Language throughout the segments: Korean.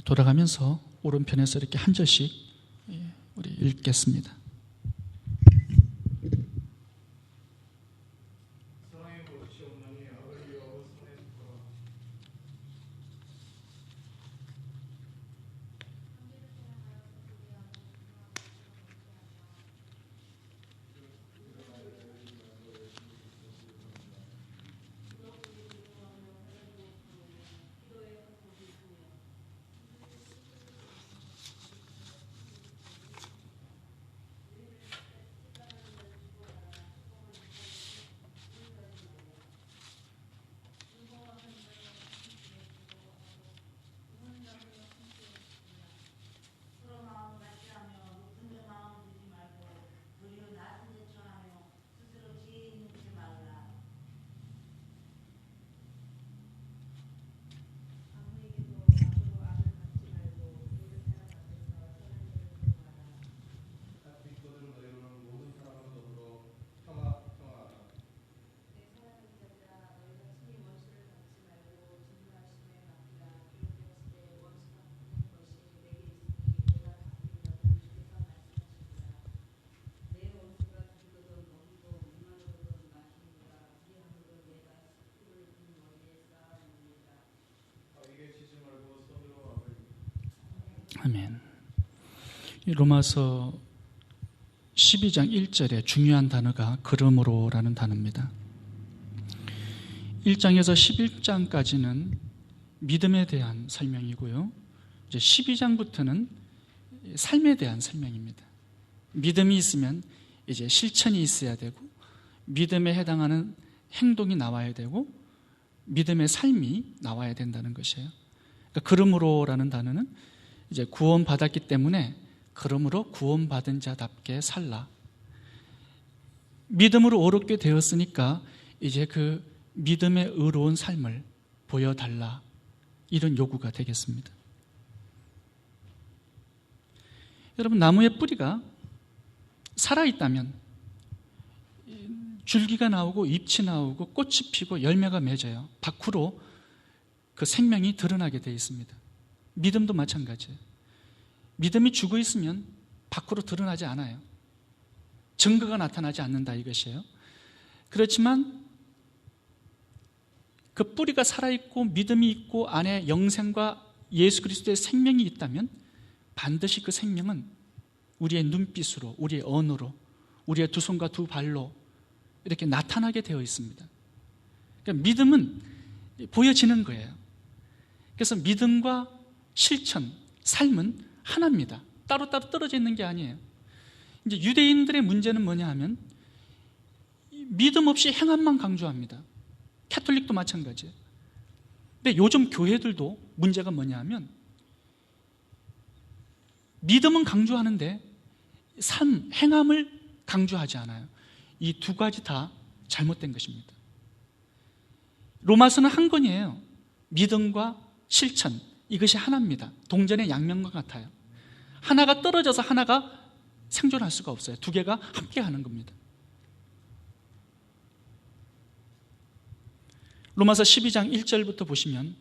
돌아가면서 오른편에서 이렇게 한 절씩 우리 읽겠습니다. 아멘. 로마서 12장 1절에 중요한 단어가 그러므로라는 단어입니다. 1장에서 11장까지는 믿음에 대한 설명이고요. 이제 12장부터는 삶에 대한 설명입니다. 믿음이 있으면 이제 실천이 있어야 되고, 믿음에 해당하는 행동이 나와야 되고, 믿음의 삶이 나와야 된다는 것이에요. 그러니까 그러므로라는 단어는 이제 구원받았기 때문에 그러므로 구원받은 자답게 살라. 믿음으로 옳게 되었으니까 이제 그 믿음의 의로운 삶을 보여달라. 이런 요구가 되겠습니다. 여러분, 나무의 뿌리가 살아있다면 줄기가 나오고 잎이 나오고 꽃이 피고 열매가 맺어요. 밖으로 그 생명이 드러나게 되어 있습니다. 믿음도 마찬가지예요. 믿음이 죽어 있으면 밖으로 드러나지 않아요. 증거가 나타나지 않는다 이것이에요. 그렇지만 그 뿌리가 살아있고 믿음이 있고 안에 영생과 예수 그리스도의 생명이 있다면 반드시 그 생명은 우리의 눈빛으로, 우리의 언어로, 우리의 두 손과 두 발로 이렇게 나타나게 되어 있습니다. 그러니까 믿음은 보여지는 거예요. 그래서 믿음과 실천, 삶은 하나입니다. 따로따로 떨어져 있는 게 아니에요. 이제 유대인들의 문제는 뭐냐 하면 믿음 없이 행함만 강조합니다. 캐톨릭도 마찬가지예요. 근데 요즘 교회들도 문제가 뭐냐 하면 믿음은 강조하는데 삶, 행함을 강조하지 않아요. 이 두 가지 다 잘못된 것입니다. 로마서는 한 권이에요. 믿음과 실천, 이것이 하나입니다. 동전의 양면과 같아요. 하나가 떨어져서 하나가 생존할 수가 없어요. 두 개가 함께 하는 겁니다. 로마서 12장 1절부터 보시면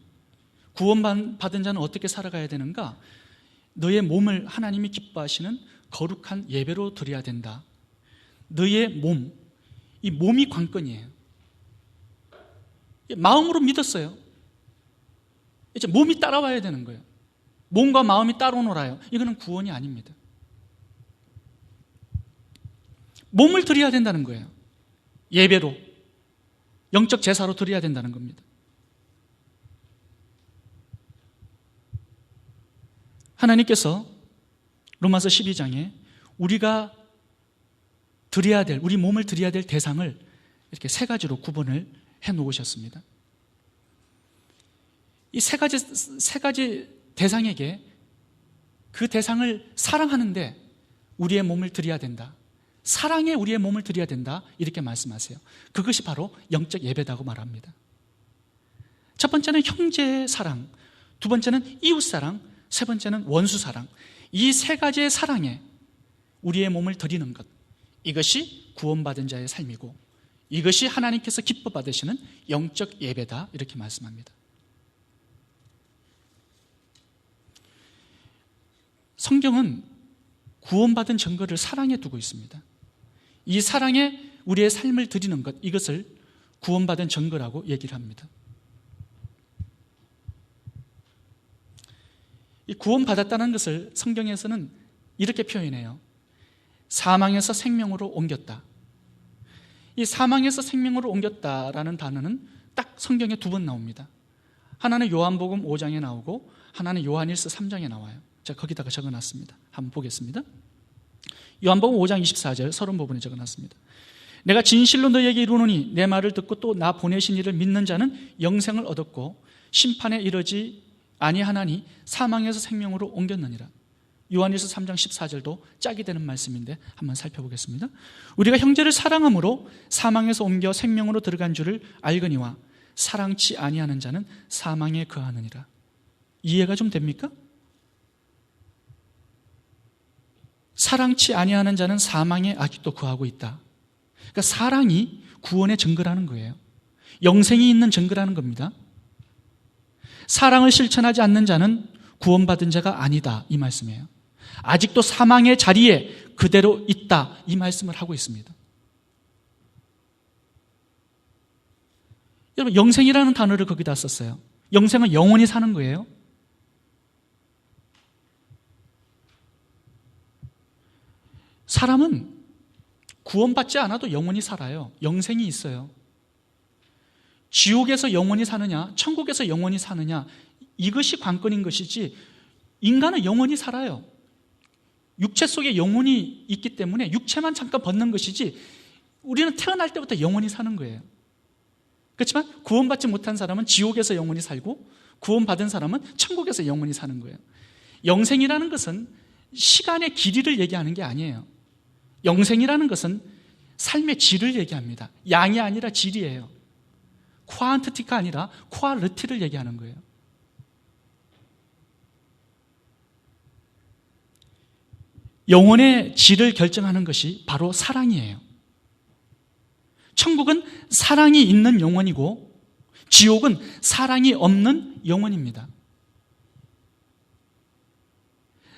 구원받은 자는 어떻게 살아가야 되는가? 너의 몸을 하나님이 기뻐하시는 거룩한 예배로 드려야 된다. 너의 몸, 이 몸이 관건이에요. 마음으로 믿었어요. 이제 몸이 따라와야 되는 거예요. 몸과 마음이 따로 놀아요. 이거는 구원이 아닙니다. 몸을 드려야 된다는 거예요. 예배로, 영적 제사로 드려야 된다는 겁니다. 하나님께서 로마서 12장에 우리가 드려야 될, 우리 몸을 드려야 될 대상을 이렇게 세 가지로 구분을 해 놓으셨습니다. 이 세 가지 대상에게 그 대상을 사랑하는데 우리의 몸을 드려야 된다. 사랑에 우리의 몸을 드려야 된다. 이렇게 말씀하세요. 그것이 바로 영적 예배다고 말합니다. 첫 번째는 형제의 사랑, 두 번째는 이웃 사랑, 세 번째는 원수 사랑. 이 세 가지의 사랑에 우리의 몸을 드리는 것, 이것이 구원받은 자의 삶이고 이것이 하나님께서 기뻐 받으시는 영적 예배다. 이렇게 말씀합니다. 성경은 구원받은 증거를 사랑에 두고 있습니다. 이 사랑에 우리의 삶을 드리는 것, 이것을 구원받은 증거라고 얘기를 합니다. 이 구원받았다는 것을 성경에서는 이렇게 표현해요. 사망에서 생명으로 옮겼다. 이 사망에서 생명으로 옮겼다라는 단어는 딱 성경에 2번 나옵니다. 하나는 요한복음 5장에 나오고 하나는 요한일서 3장에 나와요. 제가 거기다가 적어놨습니다. 한번 보겠습니다. 요한복음 5장 24절 서론 부분에 적어놨습니다. 내가 진실로 너희에게 이르노니 내 말을 듣고 또 나 보내신 이를 믿는 자는 영생을 얻었고 심판에 이르지 아니하나니 사망에서 생명으로 옮겼느니라. 요한일서 3장 14절도 짝이 되는 말씀인데 한번 살펴보겠습니다. 우리가 형제를 사랑함으로 사망에서 옮겨 생명으로 들어간 줄을 알거니와 사랑치 아니하는 자는 사망에 거하느니라. 이해가 좀 됩니까? 사랑치 아니하는 자는 사망에 아직도 거하고 있다. 그러니까 사랑이 구원의 증거라는 거예요. 영생이 있는 증거라는 겁니다. 사랑을 실천하지 않는 자는 구원받은 자가 아니다, 이 말씀이에요. 아직도 사망의 자리에 그대로 있다, 이 말씀을 하고 있습니다. 여러분, 영생이라는 단어를 거기다 썼어요. 영생은 영원히 사는 거예요. 사람은 구원받지 않아도 영원히 살아요. 영생이 있어요. 지옥에서 영원히 사느냐, 천국에서 영원히 사느냐, 이것이 관건인 것이지 인간은 영원히 살아요. 육체 속에 영혼이 있기 때문에 육체만 잠깐 벗는 것이지 우리는 태어날 때부터 영원히 사는 거예요. 그렇지만 구원받지 못한 사람은 지옥에서 영원히 살고 구원받은 사람은 천국에서 영원히 사는 거예요. 영생이라는 것은 시간의 길이를 얘기하는 게 아니에요. 영생이라는 것은 삶의 질을 얘기합니다. 양이 아니라 질이에요. ኳ안티티가 아니라 퀄리티를 얘기하는 거예요. 영혼의 질을 결정하는 것이 바로 사랑이에요. 천국은 사랑이 있는 영혼이고 지옥은 사랑이 없는 영혼입니다.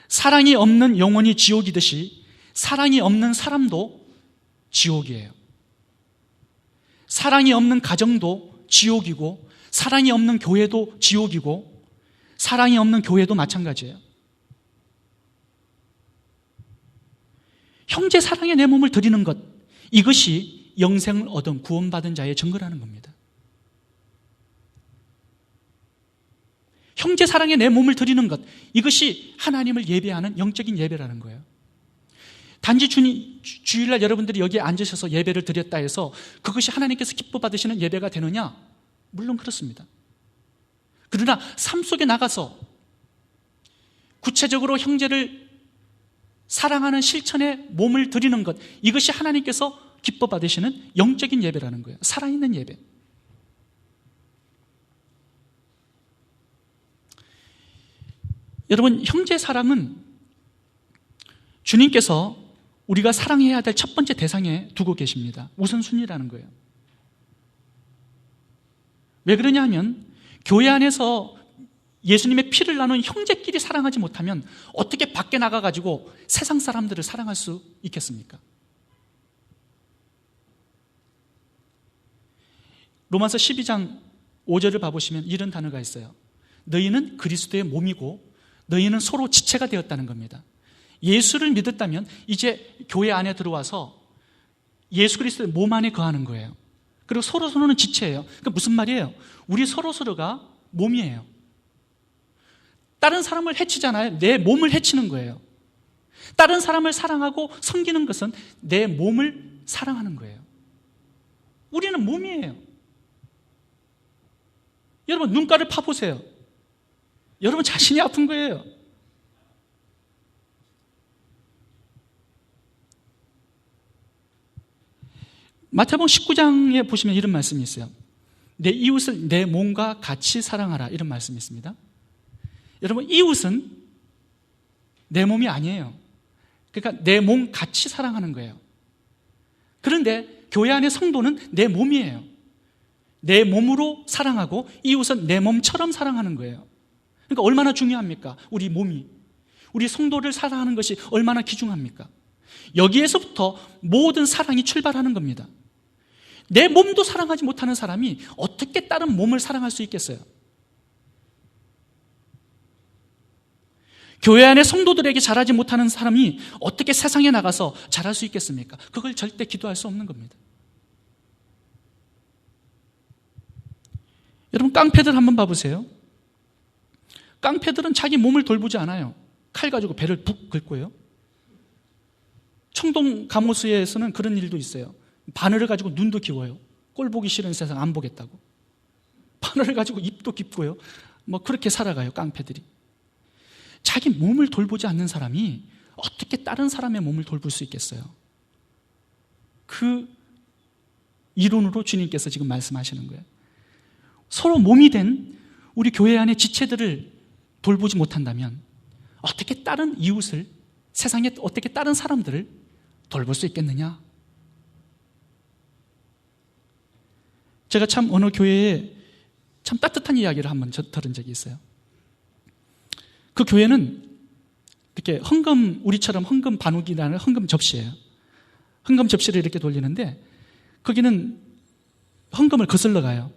사랑이 없는 영혼이 지옥이듯이 사랑이 없는 사람도 지옥이에요. 사랑이 없는 가정도 지옥이고 사랑이 없는 교회도 지옥이고 사랑이 없는 교회도 마찬가지예요. 형제 사랑에 내 몸을 드리는 것, 이것이 영생을 얻은 구원받은 자의 증거라는 겁니다. 형제 사랑에 내 몸을 드리는 것, 이것이 하나님을 예배하는 영적인 예배라는 거예요. 단지 주일날 여러분들이 여기에 앉으셔서 예배를 드렸다 해서 그것이 하나님께서 기뻐 받으시는 예배가 되느냐? 물론 그렇습니다. 그러나 삶 속에 나가서 구체적으로 형제를 사랑하는 실천에 몸을 드리는 것, 이것이 하나님께서 기뻐 받으시는 영적인 예배라는 거예요. 살아있는 예배. 여러분, 형제 사랑은 주님께서 우리가 사랑해야 될 첫 번째 대상에 두고 계십니다. 우선순위라는 거예요. 왜 그러냐 하면 교회 안에서 예수님의 피를 나눈 형제끼리 사랑하지 못하면 어떻게 밖에 나가가지고 세상 사람들을 사랑할 수 있겠습니까? 로마서 12장 5절을 봐보시면 이런 단어가 있어요. 너희는 그리스도의 몸이고 너희는 서로 지체가 되었다는 겁니다. 예수를 믿었다면 이제 교회 안에 들어와서 예수 그리스도의 몸 안에 거하는 거예요. 그리고 서로는 지체예요. 그러니까 무슨 말이에요? 우리 서로가 몸이에요. 다른 사람을 해치잖아요. 내 몸을 해치는 거예요. 다른 사람을 사랑하고 섬기는 것은 내 몸을 사랑하는 거예요. 우리는 몸이에요. 여러분, 눈가를 파보세요. 여러분 자신이 아픈 거예요. 마태복음 19장에 보시면 이런 말씀이 있어요. 내 이웃을 내 몸과 같이 사랑하라, 이런 말씀이 있습니다. 여러분, 이웃은 내 몸이 아니에요. 그러니까 내 몸 같이 사랑하는 거예요. 그런데 교회 안의 성도는 내 몸이에요. 내 몸으로 사랑하고 이웃은 내 몸처럼 사랑하는 거예요. 그러니까 얼마나 중요합니까? 우리 몸이. 우리 성도를 사랑하는 것이 얼마나 귀중합니까? 여기에서부터 모든 사랑이 출발하는 겁니다. 내 몸도 사랑하지 못하는 사람이 어떻게 다른 몸을 사랑할 수 있겠어요? 교회 안에 성도들에게 잘하지 못하는 사람이 어떻게 세상에 나가서 잘할 수 있겠습니까? 그걸 절대 기도할 수 없는 겁니다. 여러분, 깡패들 한번 봐보세요. 깡패들은 자기 몸을 돌보지 않아요. 칼 가지고 배를 북 긁고요. 청동 감호수에서는 그런 일도 있어요. 바늘을 가지고 눈도 기워요. 꼴 보기 싫은 세상 안 보겠다고. 바늘을 가지고 입도 깊고요. 뭐 그렇게 살아가요, 깡패들이. 자기 몸을 돌보지 않는 사람이 어떻게 다른 사람의 몸을 돌볼 수 있겠어요? 그 이론으로 주님께서 지금 말씀하시는 거예요. 서로 몸이 된 우리 교회 안의 지체들을 돌보지 못한다면 어떻게 다른 이웃을, 세상에 어떻게 다른 사람들을 돌볼 수 있겠느냐? 제가 참 어느 교회에 참 따뜻한 이야기를 한번 들은 적이 있어요. 그 교회는 이렇게 우리처럼 헌금 반우기라는 헌금 접시예요. 헌금 접시를 이렇게 돌리는데 거기는 헌금을 거슬러 가요.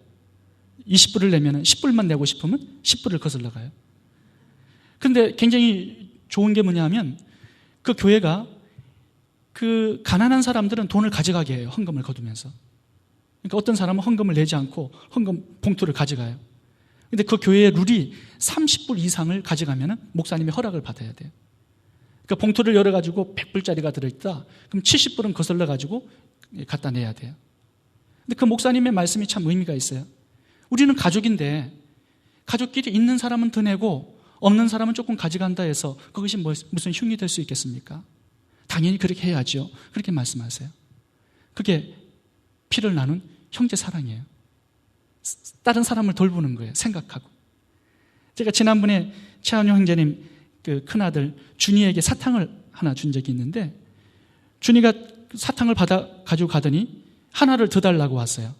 20불을 내면 10불만 내고 싶으면 10불을 거슬러 가요. 근데 굉장히 좋은 게 뭐냐 하면 그 교회가 그 가난한 사람들은 돈을 가져가게 해요. 헌금을 거두면서. 그러니까 어떤 사람은 헌금을 내지 않고 헌금 봉투를 가져가요. 근데 그 교회의 룰이 30불 이상을 가져가면 목사님의 허락을 받아야 돼요. 그러니까 봉투를 열어가지고 100불짜리가 들어있다. 그럼 70불은 거슬러가지고 갖다 내야 돼요. 근데 그 목사님의 말씀이 참 의미가 있어요. 우리는 가족인데 가족끼리 있는 사람은 더 내고 없는 사람은 조금 가져간다 해서 그것이 무슨 흉이 될 수 있겠습니까? 당연히 그렇게 해야죠. 그렇게 말씀하세요. 그게 피를 나눈 형제 사랑이에요. 다른 사람을 돌보는 거예요. 생각하고. 제가 지난번에 최한용 형제님 그 큰아들 준이에게 사탕을 하나 준 적이 있는데 준이가 사탕을 받아 가지고 가더니 하나를 더 달라고 왔어요.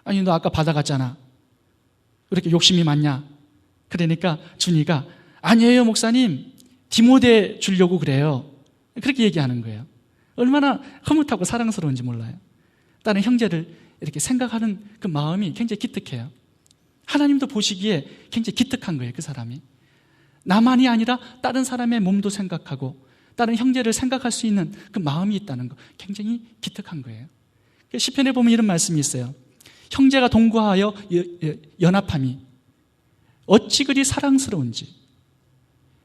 아니, 너 아까 받아갔잖아. 왜 이렇게 욕심이 많냐? 그러니까 준이가 아니에요, 목사님. 디모데 주려고 그래요. 그렇게 얘기하는 거예요. 얼마나 흐뭇하고 사랑스러운지 몰라요. 다른 형제를 이렇게 생각하는 그 마음이 굉장히 기특해요. 하나님도 보시기에 굉장히 기특한 거예요, 그 사람이. 나만이 아니라 다른 사람의 몸도 생각하고 다른 형제를 생각할 수 있는 그 마음이 있다는 거 굉장히 기특한 거예요. 시편에 보면 이런 말씀이 있어요. 형제가 동거하여 연합함이 어찌 그리 사랑스러운지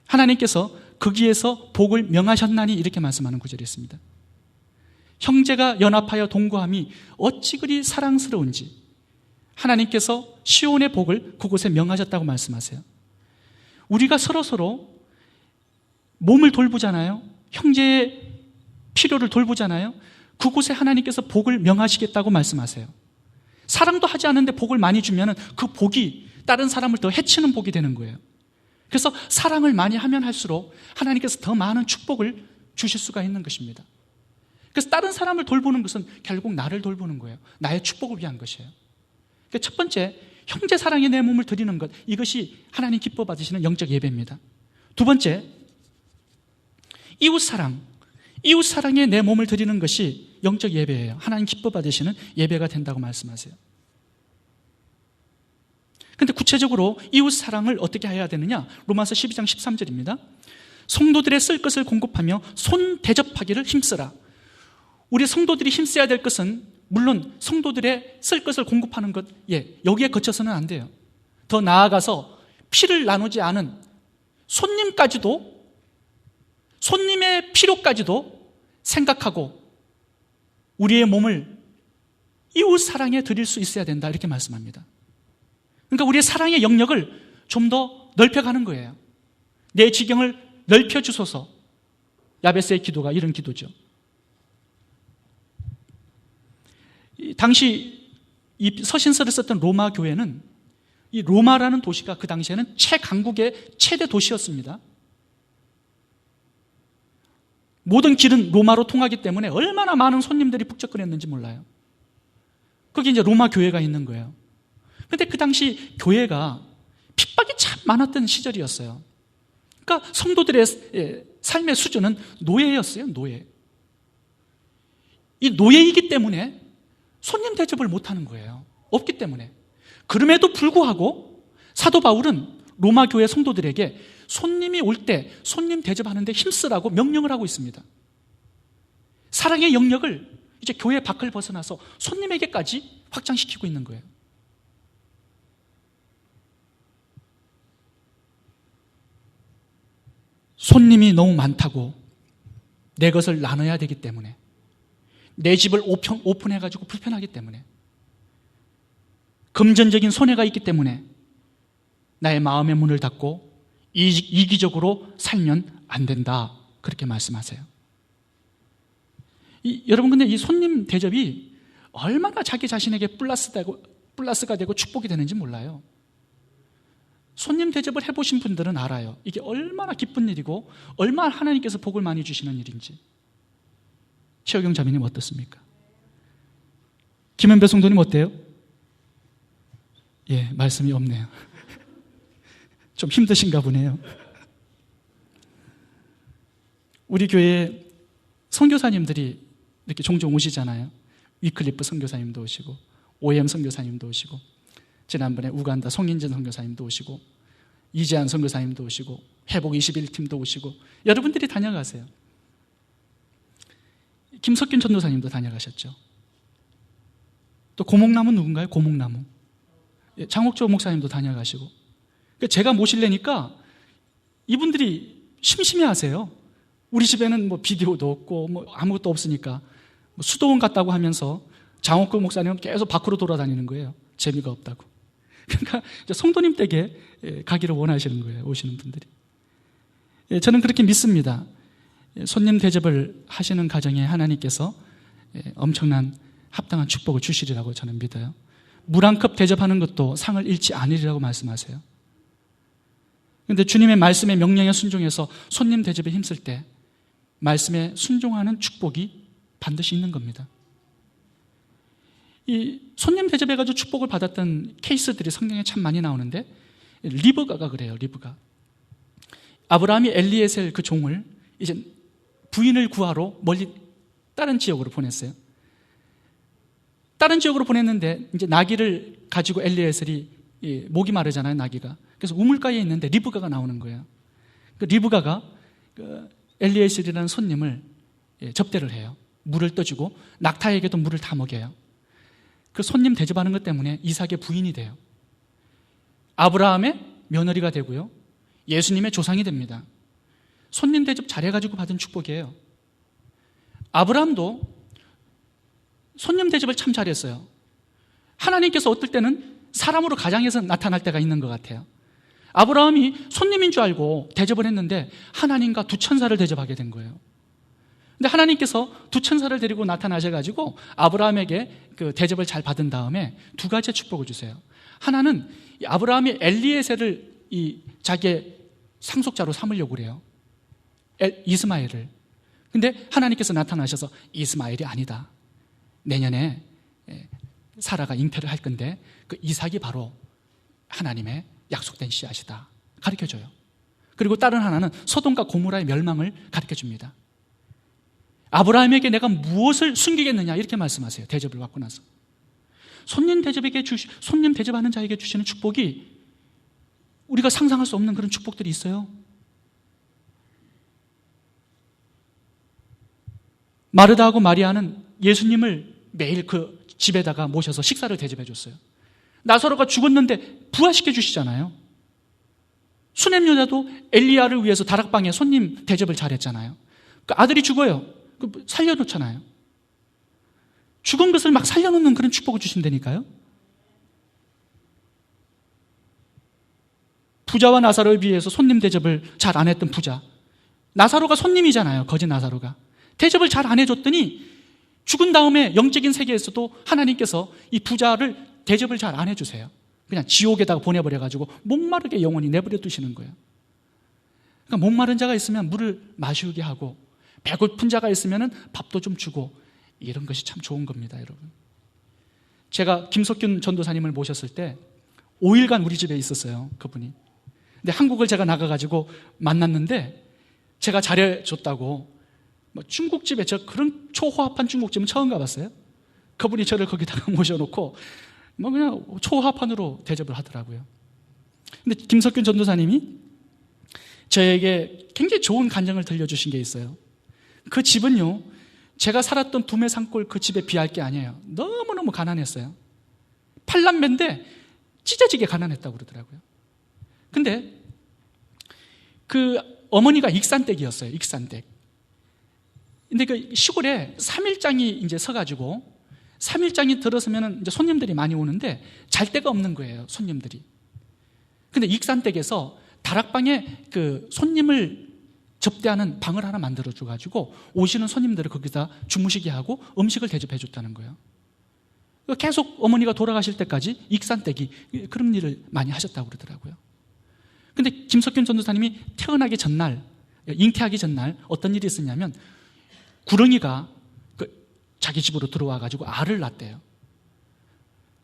하나님께서 거기에서 복을 명하셨나니 이렇게 말씀하는 구절이 있습니다. 형제가 연합하여 동거함이 어찌 그리 사랑스러운지 하나님께서 시온의 복을 그곳에 명하셨다고 말씀하세요. 우리가 서로 몸을 돌보잖아요. 형제의 필요를 돌보잖아요. 그곳에 하나님께서 복을 명하시겠다고 말씀하세요. 사랑도 하지 않는데 복을 많이 주면 그 복이 다른 사람을 더 해치는 복이 되는 거예요. 그래서 사랑을 많이 하면 할수록 하나님께서 더 많은 축복을 주실 수가 있는 것입니다. 그래서 다른 사람을 돌보는 것은 결국 나를 돌보는 거예요. 나의 축복을 위한 것이에요. 그러니까 첫 번째, 형제 사랑에 내 몸을 드리는 것, 이것이 하나님 기뻐 받으시는 영적 예배입니다. 두 번째, 이웃 사랑에 내 몸을 드리는 것이 영적 예배예요. 하나님 기뻐 받으시는 예배가 된다고 말씀하세요. 근데 구체적으로 이웃 사랑을 어떻게 해야 되느냐? 로마서 12장 13절입니다. 성도들의 쓸 것을 공급하며 손 대접하기를 힘쓰라. 우리 성도들이 힘써야 될 것은 물론 성도들의 쓸 것을 공급하는 것, 여기에 거쳐서는 안 돼요. 더 나아가서 피를 나누지 않은 손님의 필요까지도 생각하고 우리의 몸을 이웃 사랑에 드릴 수 있어야 된다, 이렇게 말씀합니다. 그러니까 우리의 사랑의 영역을 좀 더 넓혀가는 거예요. 내 지경을 넓혀주소서. 야베스의 기도가 이런 기도죠. 당시 이 서신서를 썼던 로마 교회는 이 로마라는 도시가 그 당시에는 최강국의 최대 도시였습니다. 모든 길은 로마로 통하기 때문에 얼마나 많은 손님들이 북적거렸는지 몰라요. 거기 이제 로마 교회가 있는 거예요. 그런데 그 당시 교회가 핍박이 참 많았던 시절이었어요. 그러니까 성도들의 삶의 수준은 노예였어요. 노예. 이 노예이기 때문에 손님 대접을 못하는 거예요. 없기 때문에. 그럼에도 불구하고 사도 바울은 로마 교회 성도들에게 손님이 올 때 손님 대접하는데 힘쓰라고 명령을 하고 있습니다. 사랑의 영역을 이제 교회 밖을 벗어나서 손님에게까지 확장시키고 있는 거예요. 손님이 너무 많다고 내 것을 나눠야 되기 때문에, 내 집을 오픈해가지고 불편하기 때문에, 금전적인 손해가 있기 때문에 나의 마음의 문을 닫고 이기적으로 살면 안 된다, 그렇게 말씀하세요. 여러분, 근데 이 손님 대접이 얼마나 자기 자신에게 플러스가 되고 축복이 되는지 몰라요. 손님 대접을 해보신 분들은 알아요. 이게 얼마나 기쁜 일이고 얼마나 하나님께서 복을 많이 주시는 일인지. 최호경 자매님 어떻습니까? 김은배 성도님 어때요? 예, 말씀이 없네요. 좀 힘드신가 보네요. 우리 교회에 선교사님들이 이렇게 종종 오시잖아요. 위클리프 선교사님도 오시고, OM 선교사님도 오시고, 지난번에 우간다 송인진 선교사님도 오시고, 이재한 선교사님도 오시고, 회복 21팀도 오시고, 여러분들이 다녀가세요. 김석균 전도사님도 다녀가셨죠. 또 고목나무 누군가요? 고목나무. 장옥조 목사님도 다녀가시고. 제가 모실래니까 이분들이 심심해하세요. 우리 집에는 뭐 비디오도 없고 뭐 아무것도 없으니까 수도원 갔다고 하면서 장옥조 목사님은 계속 밖으로 돌아다니는 거예요. 재미가 없다고. 그러니까 성도님 댁에 가기를 원하시는 거예요, 오시는 분들이. 저는 그렇게 믿습니다. 손님 대접을 하시는 가정에 하나님께서 엄청난 합당한 축복을 주시리라고 저는 믿어요. 물 한 컵 대접하는 것도 상을 잃지 않으리라고 말씀하세요. 그런데 주님의 말씀의 명령에 순종해서 손님 대접에 힘쓸 때 말씀에 순종하는 축복이 반드시 있는 겁니다. 이 손님 대접해가지고 축복을 받았던 케이스들이 성경에 참 많이 나오는데, 리브가가 그래요. 리브가 아브라함이 엘리에셀 그 종을 이제 부인을 구하러 멀리 다른 지역으로 보냈어요. 다른 지역으로 보냈는데 이제 나귀를 가지고 엘리에셀이 목이 마르잖아요, 나귀가. 그래서 우물가에 있는데 리브가가 나오는 거예요. 그 리브가가 엘리에셀이라는 손님을 접대를 해요. 물을 떠주고 낙타에게도 물을 다 먹여요. 그 손님 대접하는 것 때문에 이삭의 부인이 돼요. 아브라함의 며느리가 되고요, 예수님의 조상이 됩니다. 손님 대접 잘해가지고 받은 축복이에요. 아브라함도 손님 대접을 참 잘했어요. 하나님께서 어떨 때는 사람으로 가장해서 나타날 때가 있는 것 같아요. 아브라함이 손님인 줄 알고 대접을 했는데 하나님과 두 천사를 대접하게 된 거예요. 근데 하나님께서 두 천사를 데리고 나타나셔가지고 아브라함에게 그 대접을 잘 받은 다음에 두 가지의 축복을 주세요. 하나는 아브라함이 엘리에셀을 이 자기의 상속자로 삼으려고 그래요. 이스마엘을. 근데 하나님께서 나타나셔서 이스마엘이 아니다. 내년에 사라가 잉태를 할 건데 그 이삭이 바로 하나님의 약속된 씨앗이다, 가르쳐줘요. 그리고 다른 하나는 소돔과 고모라의 멸망을 가르쳐줍니다. 아브라함에게 내가 무엇을 숨기겠느냐, 이렇게 말씀하세요. 대접을 받고 나서 손님 대접하는 자에게 주시는 축복이 우리가 상상할 수 없는 그런 축복들이 있어요. 마르다하고 마리아는 예수님을 매일 그 집에다가 모셔서 식사를 대접해 줬어요. 나사로가 죽었는데 부활시켜 주시잖아요. 수냄 여자도 엘리야를 위해서 다락방에 손님 대접을 잘했잖아요. 그 아들이 죽어요. 살려놓잖아요. 죽은 것을 막 살려놓는 그런 축복을 주신다니까요. 부자와 나사로에 비해서 손님 대접을 잘 안 했던 부자, 나사로가 손님이잖아요. 거짓 나사로가 대접을 잘 안 해줬더니 죽은 다음에 영적인 세계에서도 하나님께서 이 부자를 대접을 잘 안 해주세요. 그냥 지옥에다가 보내버려가지고 목마르게 영원히 내버려 두시는 거예요. 그러니까 목마른 자가 있으면 물을 마시게 하고, 배고픈 자가 있으면 밥도 좀 주고, 이런 것이 참 좋은 겁니다, 여러분. 제가 김석균 전도사님을 모셨을 때 5일간 우리 집에 있었어요, 그분이. 근데 한국을 제가 나가가지고 만났는데 제가 잘해줬다고 중국집에, 저 그런 초호합한 중국집은 처음 가봤어요. 그분이 저를 거기다가 모셔놓고 그냥 초호합판으로 대접을 하더라고요. 근데 김석균 전도사님이 저에게 굉장히 좋은 간증을 들려주신 게 있어요. 그 집은요, 제가 살았던 두메 산골 그 집에 비할 게 아니에요. 너무너무 가난했어요. 8남매인데 찢어지게 가난했다고 그러더라고요. 근데 그 어머니가 익산댁이었어요. 익산댁. 근데 그 시골에 3일장이 이제 서가지고 3일장이 들어서면 이제 손님들이 많이 오는데 잘 데가 없는 거예요, 손님들이. 근데 익산댁에서 다락방에 그 손님을 접대하는 방을 하나 만들어줘가지고 오시는 손님들을 거기다 주무시게 하고 음식을 대접해 줬다는 거예요. 계속 어머니가 돌아가실 때까지 익산댁이 그런 일을 많이 하셨다고 그러더라고요. 근데 김석균 전도사님이 태어나기 전날, 잉태하기 전날 어떤 일이 있었냐면 구렁이가 자기 집으로 들어와가지고 알을 낳았대요.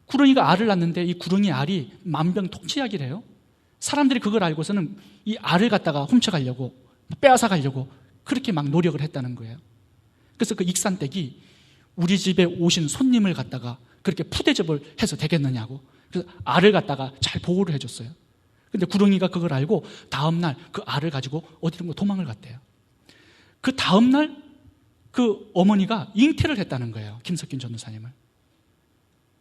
구렁이가 알을 낳는데 이 구렁이 알이 만병통치약이래요. 사람들이 그걸 알고서는 이 알을 갖다가 훔쳐가려고, 빼앗아 가려고 그렇게 막 노력을 했다는 거예요. 그래서 그 익산댁이 우리 집에 오신 손님을 갖다가 그렇게 푸대접을 해서 되겠느냐고, 그래서 알을 갖다가 잘 보호를 해줬어요. 근데 구렁이가 그걸 알고 다음날 그 알을 가지고 어디론가 도망을 갔대요. 그 다음날 그 어머니가 잉태를 했다는 거예요, 김석균 전도사님을.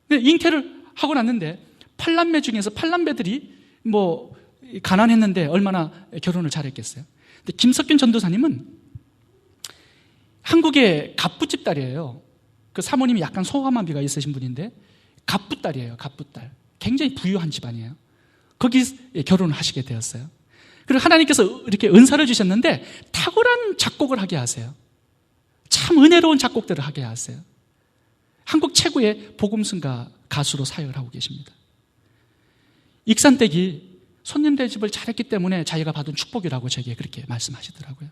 근데 잉태를 하고 났는데 8남매 중에서 8남매들이 가난했는데 얼마나 결혼을 잘했겠어요. 근데 김석균 전도사님은 한국의 갑부집 딸이에요. 그 사모님이 약간 소아마비가 있으신 분인데 갑부딸이에요. 갑부딸. 굉장히 부유한 집안이에요. 거기 결혼을 하시게 되었어요. 그리고 하나님께서 이렇게 은사를 주셨는데 탁월한 작곡을 하게 하세요. 참 은혜로운 작곡들을 하게 하세요. 한국 최고의 복음승가 가수로 사역을 하고 계십니다. 익산댁이 손님 대접을 잘했기 때문에 자기가 받은 축복이라고 제게 그렇게 말씀하시더라고요.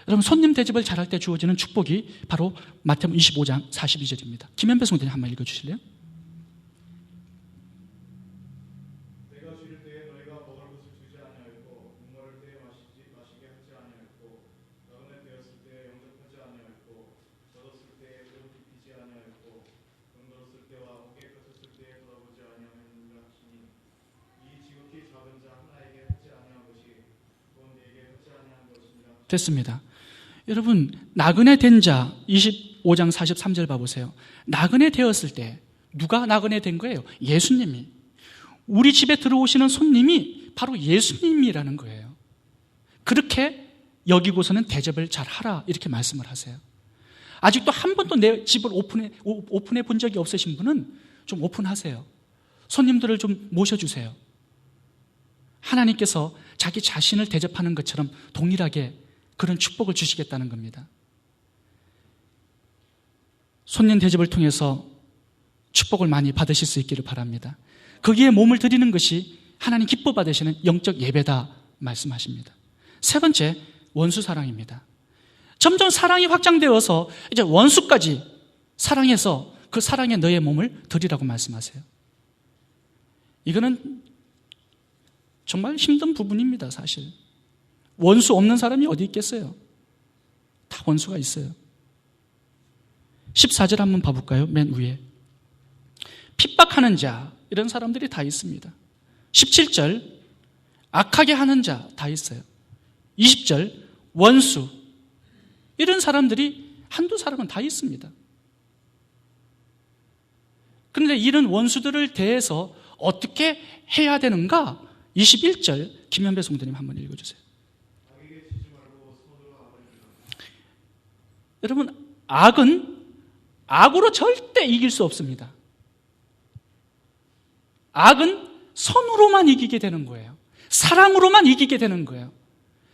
여러분, 손님 대접을 잘할 때 주어지는 축복이 바로 마태복음 25장 42절입니다. 김현배 성도님 한번 읽어주실래요? 내가 줄일 때에 너희가 먹을 것을 주지 아니하였고 목마를 때에 마시게 하지 아니하였고 나그네 되었을 때에 영접하지 아니하였고 젖었을 때에 배고픔 피지 아니하였고 병들었을 때와 어깨 꺾였을 때에 돌아보지 아니하였느니라 하시니 이 지극히 작은 자 하나에게 하지 아니한 것이 그건 네게 하지 아니한 것이니라. 됐습니다. 여러분, 나그네 된 자 25장 43절 봐보세요. 나그네 되었을 때 누가 나그네 된 거예요? 예수님이. 우리 집에 들어오시는 손님이 바로 예수님이라는 거예요. 그렇게 여기고서는 대접을 잘 하라, 이렇게 말씀을 하세요. 아직도 한 번도 내 집을 오픈해 본 적이 없으신 분은 좀 오픈하세요. 손님들을 좀 모셔주세요. 하나님께서 자기 자신을 대접하는 것처럼 동일하게 그런 축복을 주시겠다는 겁니다. 손님 대접을 통해서 축복을 많이 받으실 수 있기를 바랍니다. 거기에 몸을 드리는 것이 하나님 기뻐 받으시는 영적 예배다 말씀하십니다. 세 번째, 원수 사랑입니다. 점점 사랑이 확장되어서 이제 원수까지 사랑해서 그 사랑에 너의 몸을 드리라고 말씀하세요. 이거는 정말 힘든 부분입니다, 사실. 원수 없는 사람이 어디 있겠어요? 다 원수가 있어요. 14절 한번 봐볼까요? 맨 위에. 핍박하는 자, 이런 사람들이 다 있습니다. 17절, 악하게 하는 자 다 있어요. 20절, 원수, 이런 사람들이 한두 사람은 다 있습니다. 그런데 이런 원수들을 대해서 어떻게 해야 되는가? 21절, 김현배 성도님 한번 읽어주세요. 여러분, 악은 악으로 절대 이길 수 없습니다. 악은 선으로만 이기게 되는 거예요. 사랑으로만 이기게 되는 거예요.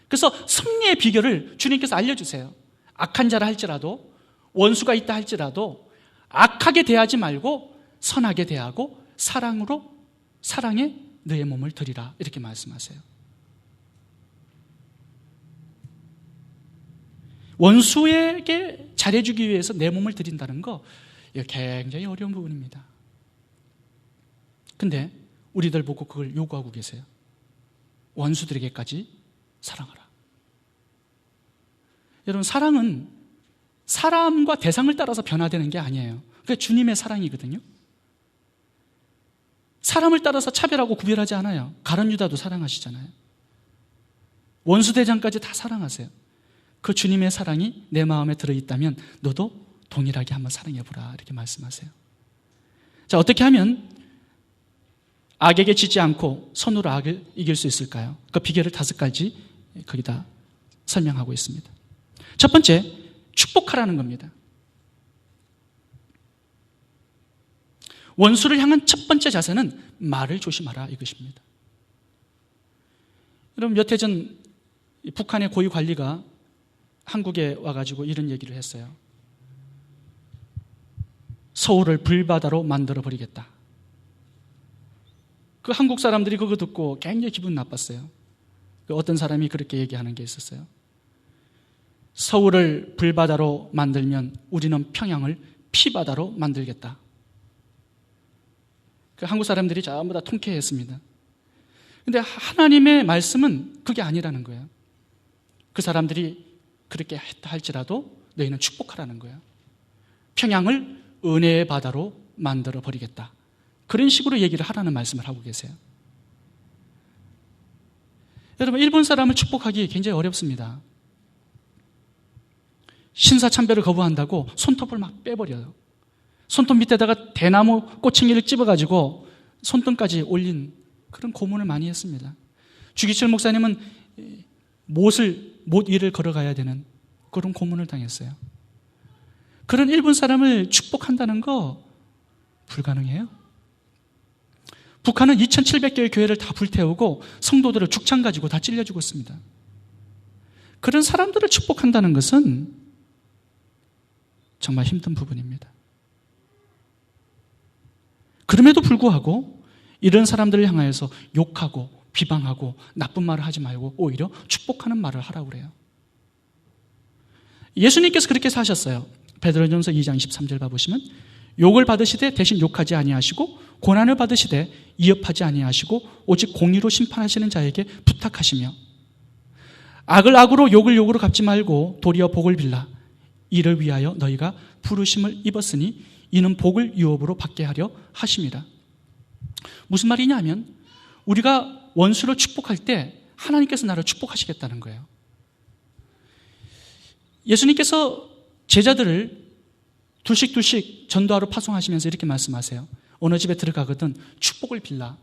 그래서 승리의 비결을 주님께서 알려주세요. 악한 자라 할지라도, 원수가 있다 할지라도 악하게 대하지 말고 선하게 대하고 사랑에 너의 몸을 드리라, 이렇게 말씀하세요. 원수에게 잘해주기 위해서 내 몸을 드린다는 거, 이거 굉장히 어려운 부분입니다. 근데 우리들 보고 그걸 요구하고 계세요. 원수들에게까지 사랑하라. 여러분, 사랑은 사람과 대상을 따라서 변화되는 게 아니에요. 그게 주님의 사랑이거든요. 사람을 따라서 차별하고 구별하지 않아요. 가룟 유다도 사랑하시잖아요. 원수대장까지 다 사랑하세요. 그 주님의 사랑이 내 마음에 들어있다면 너도 동일하게 한번 사랑해보라, 이렇게 말씀하세요. 자, 어떻게 하면 악에게 지지 않고 선으로 악을 이길 수 있을까요? 그 비결을 5가지 거기다 설명하고 있습니다. 첫 번째, 축복하라는 겁니다. 원수를 향한 첫 번째 자세는 말을 조심하라, 이것입니다. 여러분, 몇 해 전 북한의 고위 관리가 한국에 와가지고 이런 얘기를 했어요. 서울을 불바다로 만들어버리겠다. 그 한국 사람들이 그거 듣고 굉장히 기분 나빴어요. 어떤 사람이 그렇게 얘기하는 게 있었어요. 서울을 불바다로 만들면 우리는 평양을 피바다로 만들겠다. 그 한국 사람들이 전부 다 통쾌했습니다. 근데 하나님의 말씀은 그게 아니라는 거예요. 그 사람들이 그렇게 했다 할지라도 너희는 축복하라는 거예요. 평양을 은혜의 바다로 만들어 버리겠다. 그런 식으로 얘기를 하라는 말씀을 하고 계세요. 여러분, 일본 사람을 축복하기 굉장히 어렵습니다. 신사참배를 거부한다고 손톱을 막 빼버려요. 손톱 밑에다가 대나무 꼬챙이를 찝어가지고 손등까지 올린 그런 고문을 많이 했습니다. 주기철 목사님은 못 위를 걸어가야 되는 그런 고문을 당했어요. 그런 일본 사람을 축복한다는 거 불가능해요. 북한은 2700개의 교회를 다 불태우고 성도들을 죽창 가지고 다 찔려 죽었습니다. 그런 사람들을 축복한다는 것은 정말 힘든 부분입니다. 그럼에도 불구하고 이런 사람들을 향하여서 욕하고 비방하고 나쁜 말을 하지 말고 오히려 축복하는 말을 하라고 그래요. 예수님께서 그렇게 사셨어요. 베드로전서 2장 23절 봐보시면 욕을 받으시되 대신 욕하지 아니하시고 고난을 받으시되 이업하지 아니하시고 오직 공의로 심판하시는 자에게 부탁하시며 악을 악으로 욕을 욕으로 갚지 말고 도리어 복을 빌라. 이를 위하여 너희가 부르심을 입었으니 이는 복을 유업으로 받게 하려 하심이라. 무슨 말이냐 하면 우리가 원수를 축복할 때 하나님께서 나를 축복하시겠다는 거예요. 예수님께서 제자들을 둘씩 전도하러 파송하시면서 이렇게 말씀하세요. 어느 집에 들어가거든 축복을 빌라.